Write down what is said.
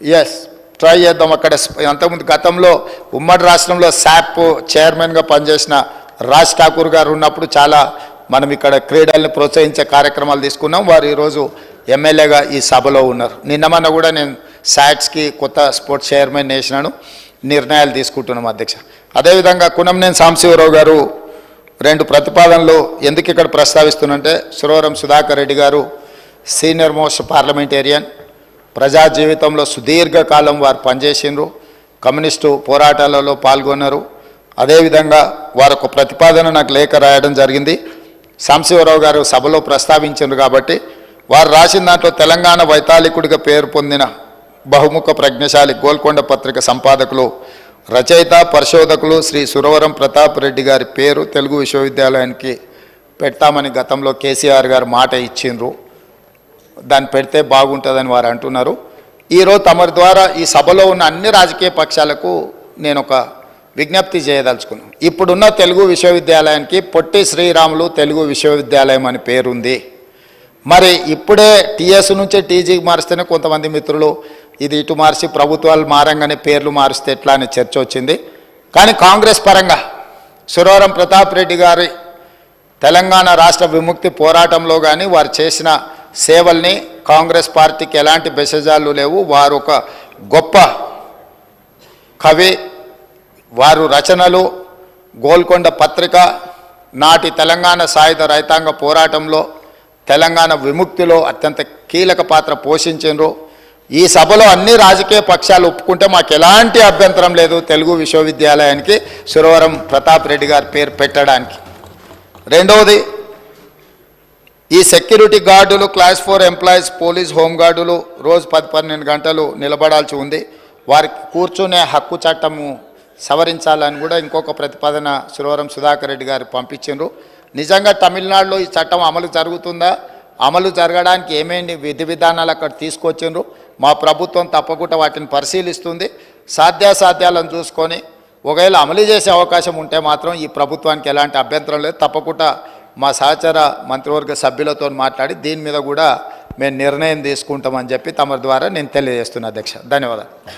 Yes try చేద్దాం. అక్కడ అంతకుముందు గతంలో ఉమ్మడి రాష్ట్రంలో శాప్ చైర్మన్గా పనిచేసిన రాజ్ ఠాకూర్ గారు ఉన్నప్పుడు చాలా మనం ఇక్కడ క్రీడల్ని ప్రోత్సహించే కార్యక్రమాలు తీసుకున్నాం. వారు ఈరోజు ఎమ్మెల్యేగా ఈ సభలో ఉన్నారు. నిన్నమన్న కూడా నేను శాట్స్కి కొత్త స్పోర్ట్స్ చైర్మన్ వేసినాను, నిర్ణయాలు తీసుకుంటున్నాం అధ్యక్ష. అదేవిధంగా కునంనేని సాంబశివరావు గారు రెండు ప్రతిపాదనలు ఎందుకు ఇక్కడ ప్రస్తావిస్తున్నంటే, సురవరం సుధాకర్ రెడ్డి గారు సీనియర్ మోస్ట్ పార్లమెంటేరియన్, ప్రజా జీవితంలో సుదీర్ఘకాలం వారు పనిచేసిండ్రు, కమ్యూనిస్టు పోరాటాలలో పాల్గొన్నారు. అదేవిధంగా వారు ఒక ప్రతిపాదన నాకు లేఖ రాయడం జరిగింది. సాంబశివరావు గారు సభలో ప్రస్తావించారు కాబట్టి వారు రాసిన దాంట్లో తెలంగాణ వైతాళికుడిగా పేరు పొందిన బహుముఖ ప్రజ్ఞశాలి గోల్కొండ పత్రిక సంపాదకులు, రచయిత, పరిశోధకులు శ్రీ సురవరం ప్రతాప్ రెడ్డి గారి పేరు తెలుగు విశ్వవిద్యాలయానికి పెడతామని గతంలో కేసీఆర్ గారు మాట ఇచ్చిండ్రు. దాన్ని పెడితే బాగుంటుందని వారు అంటున్నారు. ఈరోజు తమరి ద్వారా ఈ సభలో ఉన్న అన్ని రాజకీయ పక్షాలకు నేను ఒక విజ్ఞప్తి చేయదలుచుకున్నాను. ఇప్పుడున్న తెలుగు విశ్వవిద్యాలయానికి పొట్టి శ్రీరాములు తెలుగు విశ్వవిద్యాలయం అని పేరుంది. మరి ఇప్పుడే టీఎస్ నుంచి టీజీకి మారిస్తేనే కొంతమంది మిత్రులు ఇది ఇటు మార్చి ప్రభుత్వాలు మారంగానే పేర్లు మారిస్తే ఎట్లా అనే చర్చ వచ్చింది. కానీ కాంగ్రెస్ పరంగా సురవరం ప్రతాప్ రెడ్డి గారి తెలంగాణ రాష్ట్ర విముక్తి పోరాటంలో కానీ వారు చేసిన సేవల్ని కాంగ్రెస్ పార్టీకి ఎలాంటి బెసజాలు లేవు. వారు ఒక గొప్ప కవి, వారు రచనలు, గోల్కొండ పత్రిక, నాటి తెలంగాణ సాయుధ రైతాంగ పోరాటంలో తెలంగాణ విముక్తిలో అత్యంత కీలక పాత్ర పోషించారు. ఈ సభలో అన్ని రాజకీయ పక్షాలు ఒప్పుకుంటే మాకు ఎలాంటి అభ్యంతరం లేదు తెలుగు విశ్వవిద్యాలయానికి సురవరం ప్రతాప్ రెడ్డి గారి పేరు పెట్టడానికి. రెండవది, ఈ సెక్యూరిటీ గార్డులు, క్లాస్ 4 ఎంప్లాయీస్, పోలీస్, హోంగార్డులు రోజు 10-12 గంటలు నిలబడాల్సి ఉంది. వారికి కూర్చునే హక్కు చట్టము సవరించాలని కూడా ఇంకొక ప్రతిపాదన సురవరం సుధాకర్ రెడ్డి గారు పంపించారు. నిజంగా తమిళనాడులో ఈ చట్టం అమలు జరుగుతుందా, అమలు జరగడానికి ఏమేమి విధి విధానాలు అక్కడ తీసుకొచ్చిండ్రు, మా ప్రభుత్వం తప్పకుండా వాటిని పరిశీలిస్తుంది. సాధ్యాసాధ్యాలను చూసుకొని ఒకవేళ అమలు చేసే అవకాశం ఉంటే మాత్రం ఈ ప్రభుత్వానికి ఎలాంటి అభ్యంతరం లేదు. తప్పకుండా మా సహచర మంత్రివర్గ సభ్యులతో మాట్లాడి దీని మీద కూడా మేము నిర్ణయం తీసుకుంటామని చెప్పి తమ ద్వారా నేను తెలియజేస్తున్నా అధ్యక్ష. ధన్యవాదాలు.